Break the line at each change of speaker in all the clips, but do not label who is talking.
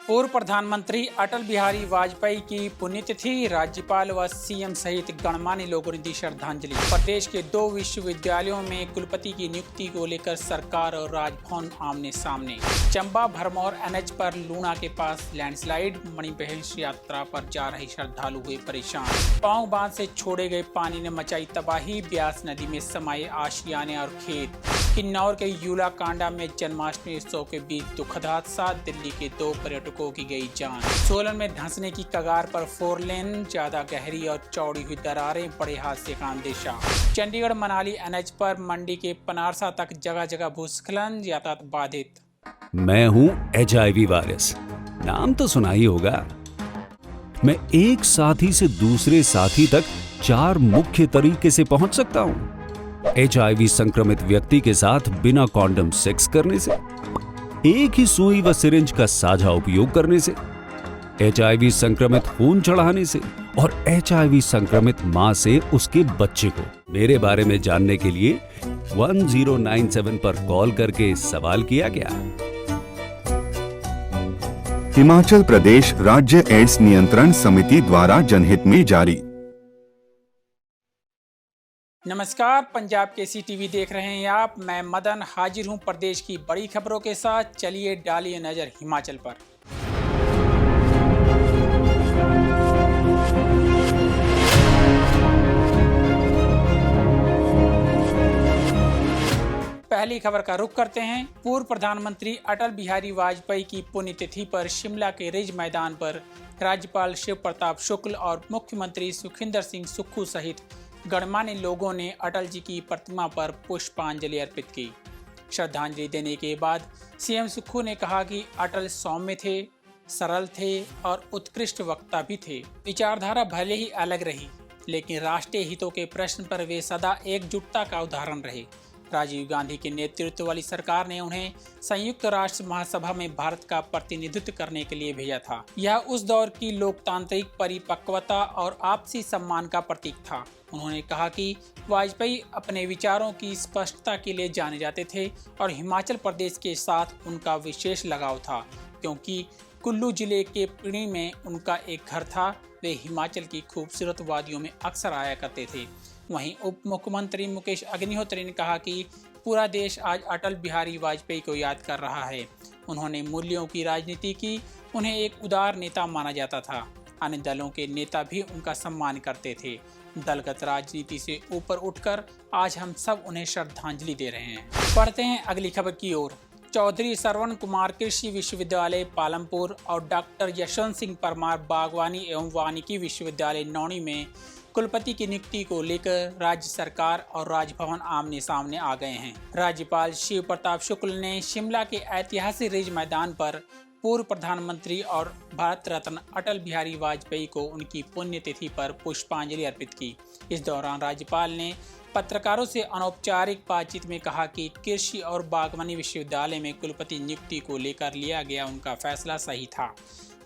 पूर्व प्रधानमंत्री अटल बिहारी वाजपेयी की पुण्यतिथि, राज्यपाल व सीएम सहित गणमान्य लोगों ने दी श्रद्धांजलि। प्रदेश के 2 विश्वविद्यालयों में कुलपति की नियुक्ति को लेकर सरकार और राजभवन आमने सामने। चंबा भरमौर एनएच पर लूणा के पास लैंडस्लाइड, मणिमहेश यात्रा पर जा रहे श्रद्धालु हुए परेशान। पांव बांध से छोड़े गए पानी ने मचाई तबाही, ब्यास नदी में समाये आशियाने और खेत। किन्नौर के यूला कांडा में जन्माष्टमी उत्सव के बीच दुखद हादसा, दिल्ली के 2 पर्यटकों की गई जान। सोलन में धंसने की कगार पर 4 लेन, ज्यादा गहरी और चौड़ी हुई दरारें, बड़े हादसे का अंदेशा। चंडीगढ़ मनाली एनएच पर मंडी के पनारसा तक जगह जगह भूस्खलन, यातायात बाधित।
मैं हूँ HIV वायरस, नाम तो सुना ही होगा। मैं एक साथी से दूसरे साथी तक 4 मुख्य तरीके से पहुंच सकता हूँ। HIV संक्रमित व्यक्ति के साथ बिना कॉन्डम सेक्स करने से, एक ही सुई व सिरिंज का साझा उपयोग करने से, HIV संक्रमित खून चढ़ाने से और HIV संक्रमित मां से उसके बच्चे को। मेरे बारे में जानने के लिए 1097 पर कॉल करके सवाल किया गया।
हिमाचल प्रदेश राज्य एड्स नियंत्रण समिति द्वारा जनहित में जारी।
नमस्कार, पंजाब केसी टीवी देख रहे हैं आप। मैं मदन हाजिर हूं प्रदेश की बड़ी खबरों के साथ। चलिए डालिए नजर हिमाचल पर। पहली खबर का रुख करते हैं। पूर्व प्रधानमंत्री अटल बिहारी वाजपेयी की पुण्यतिथि पर शिमला के रिज मैदान पर राज्यपाल शिव प्रताप शुक्ल और मुख्यमंत्री सुखविंदर सिंह सुक्खू सहित गणमान्य लोगों ने अटल जी की प्रतिमा पर पुष्पांजलि अर्पित की। श्रद्धांजलि देने के बाद सीएम सुक्खू ने कहा कि अटल सौम्य थे, सरल थे और उत्कृष्ट वक्ता भी थे। विचारधारा भले ही अलग रही, लेकिन राष्ट्रीय हितों के प्रश्न पर वे सदा एकजुटता का उदाहरण रहे। राजीव गांधी के नेतृत्व वाली सरकार ने उन्हें संयुक्त राष्ट्र महासभा में भारत का प्रतिनिधित्व करने के लिए भेजा था। यह उस दौर की लोकतांत्रिक परिपक्वता और आपसी सम्मान का प्रतीक था। उन्होंने कहा कि वाजपेयी अपने विचारों की स्पष्टता के लिए जाने जाते थे और हिमाचल प्रदेश के साथ उनका विशेष लगाव था, क्योंकि कुल्लू जिले के पिणी में उनका एक घर था। वे हिमाचल की खूबसूरत वादियों में अक्सर आया करते थे। वहीं उप मुख्यमंत्री मुकेश अग्निहोत्री ने कहा कि पूरा देश आज अटल बिहारी वाजपेयी को याद कर रहा है। उन्होंने मूल्यों की राजनीति की, उन्हें एक उदार नेता माना जाता था। अन्य दलों के नेता भी उनका सम्मान करते थे। दलगत राजनीति से ऊपर उठकर आज हम सब उन्हें श्रद्धांजलि दे रहे हैं। पढ़ते हैं अगली खबर की ओर। चौधरी सरवण कुमार कृषि विश्वविद्यालय पालमपुर और डॉक्टर यशवंत सिंह परमार बागवानी एवं वानिकी विश्वविद्यालय नौणी में कुलपति की नियुक्ति को लेकर राज्य सरकार और राजभवन आमने सामने आ गए हैं। राज्यपाल शिव प्रताप शुक्ल ने शिमला के ऐतिहासिक रिज मैदान पर पूर्व प्रधानमंत्री और भारत रत्न अटल बिहारी वाजपेयी को उनकी पुण्यतिथि पर पुष्पांजलि अर्पित की। इस दौरान राज्यपाल ने पत्रकारों से अनौपचारिक बातचीत में कहा कि कृषि और बागवानी विश्वविद्यालय में कुलपति नियुक्ति को लेकर लिया गया उनका फैसला सही था।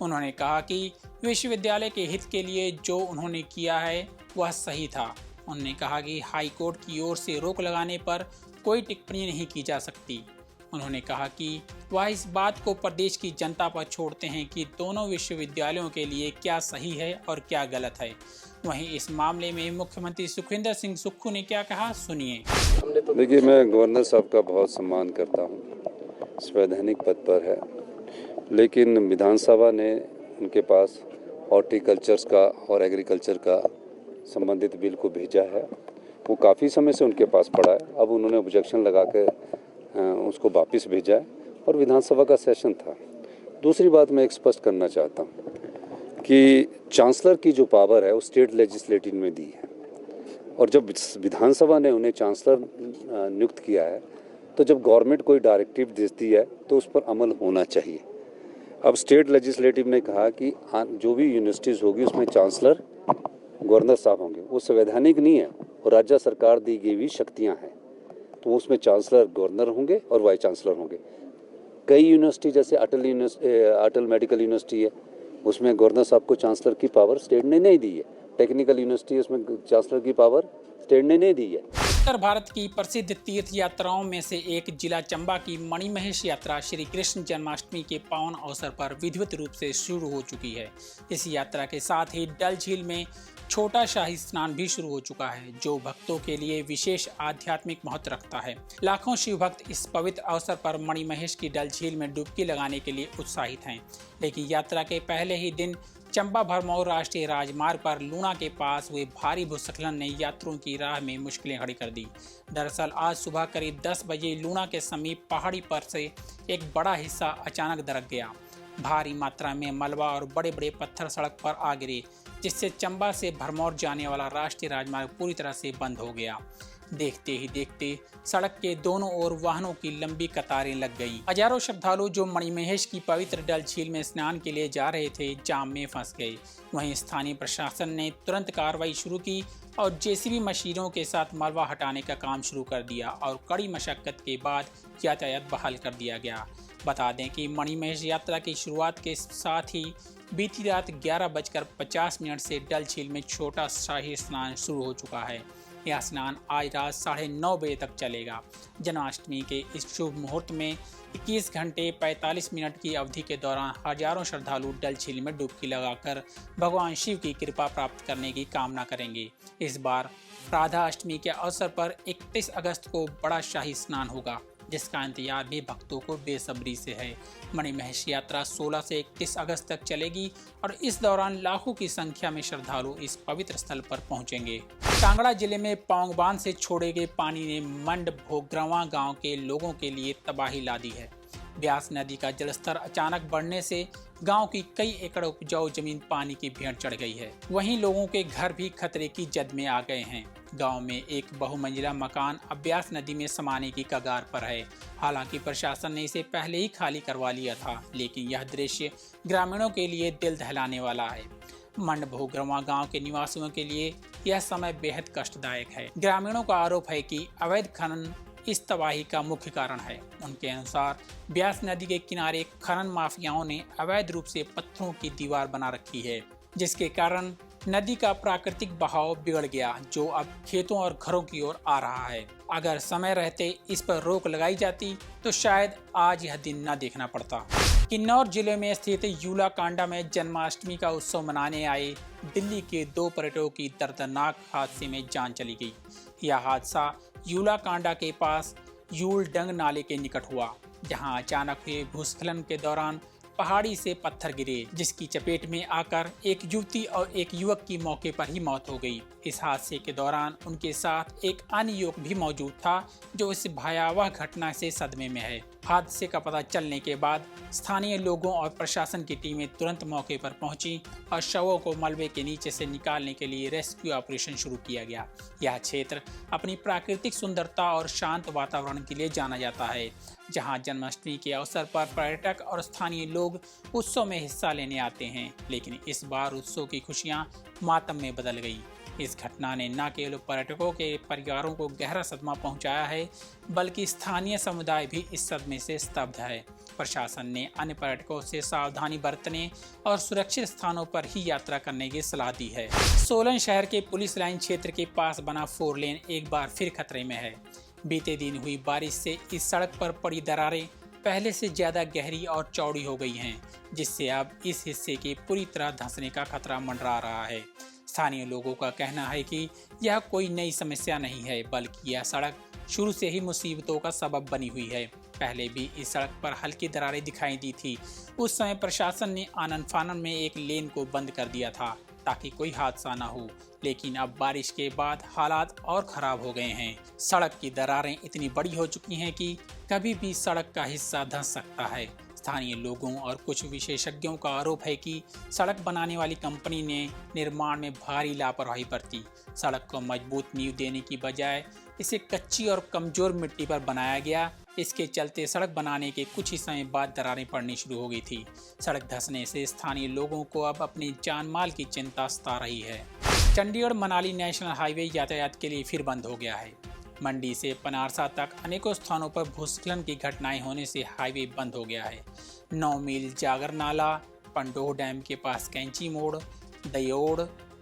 उन्होंने कहा कि विश्वविद्यालय के हित के लिए जो उन्होंने किया है वह सही था। उन्होंने कहा कि हाईकोर्ट की ओर से रोक लगाने पर कोई टिप्पणी नहीं की जा सकती। उन्होंने कहा कि वह इस बात को प्रदेश की जनता पर छोड़ते हैं कि दोनों विश्वविद्यालयों के लिए क्या सही है और क्या गलत है। वहीं इस मामले में मुख्यमंत्री सुखविंदर सिंह सुक्खू ने क्या कहा, सुनिए।
देखिए, मैं गवर्नर साहब का बहुत सम्मान करता हूँ, संवैधानिक पद पर है, लेकिन विधानसभा ने उनके पास हॉर्टिकल्चर्स का और एग्रीकल्चर का संबंधित बिल को भेजा है। वो काफ़ी समय से उनके पास पड़ा है। अब उन्होंने ऑब्जेक्शन लगा के उसको वापस भेजा है और विधानसभा का सेशन था। दूसरी बात मैं एक स्पष्ट करना चाहता हूँ कि चांसलर की जो पावर है वो स्टेट लेजिस्लेटिव में दी है, और जब विधानसभा ने उन्हें चांसलर नियुक्त किया है तो जब गवर्नमेंट कोई डायरेक्टिव देती है तो उस पर अमल होना चाहिए। अब स्टेट लेजिस्लेटिव ने कहा कि जो भी यूनिवर्सिटीज़ होगी उसमें चांसलर गवर्नर साहब होंगे। वो संवैधानिक नहीं है और राज्य सरकार दी गई हुई शक्तियाँ हैं, तो उसमें चांसलर गवर्नर होंगे और वाइस चांसलर होंगे। कई यूनिवर्सिटी जैसे अटल मेडिकल यूनिवर्सिटी है, उसमें गवर्नर साहब को चांसलर की पावर स्टेट ने नहीं दी है। टेक्निकल यूनिवर्सिटी है, उसमें चांसलर की पावर स्टेट ने नहीं दी है।
उत्तर भारत की प्रसिद्ध तीर्थ यात्राओं में से एक जिला चंबा की मणिमहेश यात्रा श्री कृष्ण जन्माष्टमी के पावन अवसर पर विधिवत रूप से शुरू हो चुकी है। इस यात्रा के साथ ही डल झील में छोटा शाही स्नान भी शुरू हो चुका है, जो भक्तों के लिए विशेष आध्यात्मिक महत्व रखता है। लाखों शिव भक्त इस पवित्र अवसर पर मणिमहेश की डल झील में डुबकी लगाने के लिए उत्साहित हैं। लेकिन यात्रा के पहले ही दिन चंबा भरमौर राष्ट्रीय राजमार्ग पर लूणा के पास हुए भारी भूस्खलन ने यात्रियों की राह में मुश्किलें खड़ी कर दी। दरअसल आज सुबह करीब 10 बजे लूणा के समीप पहाड़ी पर से एक बड़ा हिस्सा अचानक दरक गया। भारी मात्रा में मलबा और बड़े बड़े पत्थर सड़क पर आ गिरे, जिससे चंबा से भरमौर जाने वाला राष्ट्रीय राजमार्ग पूरी तरह से बंद हो गया। देखते ही देखते सड़क के दोनों ओर वाहनों की लंबी कतारें लग गई। हजारों श्रद्धालु जो मणिमहेश की पवित्र डल झील में स्नान के लिए जा रहे थे, जाम में फंस गए। वहीं स्थानीय प्रशासन ने तुरंत कार्रवाई शुरू की और जेसीबी मशीनों के साथ मलबा हटाने का काम शुरू कर दिया और कड़ी मशक्कत के बाद यातायात बहाल कर दिया गया। बता दें कि मणिमहेश यात्रा की शुरुआत के साथ ही बीती रात 11:50 से डल झील में छोटा शाही स्नान शुरू हो चुका है। यह स्नान आज रात 9:30 बजे तक चलेगा। जन्माष्टमी के इस शुभ मुहूर्त में 21 घंटे 45 मिनट की अवधि के दौरान हजारों श्रद्धालु डल झील में डुबकी लगाकर भगवान शिव की कृपा प्राप्त करने की कामना करेंगे। इस बार राधा अष्टमी के अवसर पर 31 अगस्त को बड़ा शाही स्नान होगा, जिसका इंतजार भी भक्तों को बेसब्री से है। मणिमहेश यात्रा 16 से 31 अगस्त तक चलेगी और इस दौरान लाखों की संख्या में श्रद्धालु इस पवित्र स्थल पर पहुंचेंगे। कांगड़ा जिले में पौंग बांध से छोड़े गए पानी ने मंड भोगरवा गांव के लोगों के लिए तबाही ला दी है। ब्यास नदी का जलस्तर अचानक बढ़ने से गांव की कई एकड़ उपजाऊ जमीन पानी की भेंट चढ़ गई है। वहीं लोगों के घर भी खतरे की जद में आ गए हैं। गांव में एक बहुमंजिला मकान अब ब्यास नदी में समाने की कगार पर है। हालांकि प्रशासन ने इसे पहले ही खाली करवा लिया था, लेकिन यह दृश्य ग्रामीणों के लिए दिल दहलाने वाला है। मंड भोगरवा गांव के निवासियों के लिए यह समय बेहद कष्टदायक है। ग्रामीणों का आरोप है कि अवैध खनन इस तबाही का मुख्य कारण है। उनके अनुसार ब्यास नदी के किनारे खनन माफियाओं ने अवैध रूप से पत्थरों की दीवार बना रखी है, जिसके कारण नदी का प्राकृतिक बहाव बिगड़ गया, जो अब खेतों और घरों की ओर आ रहा है। अगर समय रहते इस पर रोक लगाई जाती तो शायद आज यह दिन न देखना पड़ता। किन्नौर जिले में स्थित यूला कांडा में जन्माष्टमी का उत्सव मनाने आए दिल्ली के 2 पर्यटकों की दर्दनाक हादसे में जान चली गई। यह हादसा यूला कांडा के पास यूल डंग नाले के निकट हुआ, जहां अचानक हुए भूस्खलन के दौरान पहाड़ी से पत्थर गिरे, जिसकी चपेट में आकर एक युवती और एक युवक की मौके पर ही मौत हो गई। इस हादसे के दौरान उनके साथ एक अन्य युवक भी मौजूद था, जो इस भयावह घटना से सदमे में है। हादसे का पता चलने के बाद स्थानीय लोगों और प्रशासन की टीमें तुरंत मौके पर पहुंची और शवों को मलबे के नीचे से निकालने के लिए रेस्क्यू ऑपरेशन शुरू किया गया। यह क्षेत्र अपनी प्राकृतिक सुंदरता और शांत वातावरण के लिए जाना जाता है, जहां जन्माष्टमी के अवसर पर पर्यटक और स्थानीय लोग उत्सव में हिस्सा लेने आते हैं। लेकिन इस बार उत्सव की खुशियां मातम में बदल गई। इस घटना ने न केवल पर्यटकों के परिवारों को गहरा सदमा पहुंचाया है, बल्कि स्थानीय समुदाय भी इस सदमे से स्तब्ध है। प्रशासन ने अन्य पर्यटकों से सावधानी बरतने और सुरक्षित स्थानों पर ही यात्रा करने की सलाह दी है। सोलन शहर के पुलिस लाइन क्षेत्र के पास बना 4 लेन एक बार फिर खतरे में है। बीते दिन हुई बारिश से इस सड़क पर पड़ी दरारें पहले से ज्यादा गहरी और चौड़ी हो गई हैं, जिससे अब इस हिस्से के पूरी तरह धंसने का खतरा मंडरा रहा है। स्थानीय लोगों का कहना है कि यह कोई नई समस्या नहीं है, बल्कि यह सड़क शुरू से ही मुसीबतों का सबब बनी हुई है। पहले भी इस सड़क पर हल्की दरारें दिखाई दी थी। उस समय प्रशासन ने आनन फानन में एक लेन को बंद कर दिया था ताकि कोई हादसा न हो, लेकिन अब बारिश के बाद हालात और खराब हो गए हैं। सड़क की दरारें इतनी बड़ी हो चुकी हैं कि कभी भी सड़क का हिस्सा धंस सकता है। स्थानीय लोगों और कुछ विशेषज्ञों का आरोप है कि सड़क बनाने वाली कंपनी ने निर्माण में भारी लापरवाही बरती। सड़क को मजबूत नींव देने की बजाय इसे कच्ची और कमजोर मिट्टी पर बनाया गया। इसके चलते सड़क बनाने के कुछ ही समय बाद दरारें पड़नी शुरू हो गई थी। सड़क धंसने से स्थानीय लोगों को अब अपनी जान माल की चिंता सता रही है। चंडीगढ़ मनाली नेशनल हाईवे यातायात के लिए फिर बंद हो गया है। मंडी से पनारसा तक अनेकों स्थानों पर भूस्खलन की घटनाएं होने से हाईवे बंद हो गया है। 9 मील जागर नाला, पंडोह डैम के पास कैंची मोड़, दयोड़,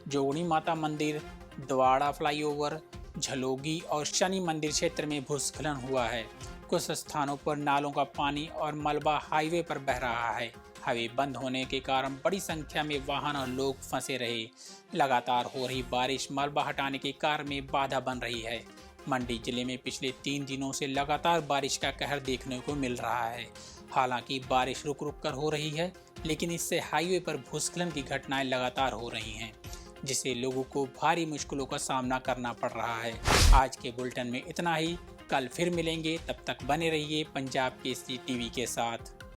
जोगणी माता मंदिर, द्वाड़ा फ्लाईओवर, झलोगी और शनि मंदिर क्षेत्र में भूस्खलन हुआ है। कुछ स्थानों पर नालों का पानी और मलबा हाईवे पर बह रहा है। हाईवे बंद होने के कारण बड़ी संख्या में वाहन और लोग फंसे रहे। लगातार हो रही बारिश मलबा हटाने के कार्य में बाधा बन रही है। मंडी जिले में पिछले 3 दिनों से लगातार बारिश का कहर देखने को मिल रहा है। हालांकि बारिश रुक रुक कर हो रही है, लेकिन इससे हाईवे पर भूस्खलन की घटनाएं लगातार हो रही हैं, जिससे लोगों को भारी मुश्किलों का सामना करना पड़ रहा है। आज के बुलेटिन में इतना ही। कल फिर मिलेंगे, तब तक बने रहिए पंजाब केसरी टीवी के साथ।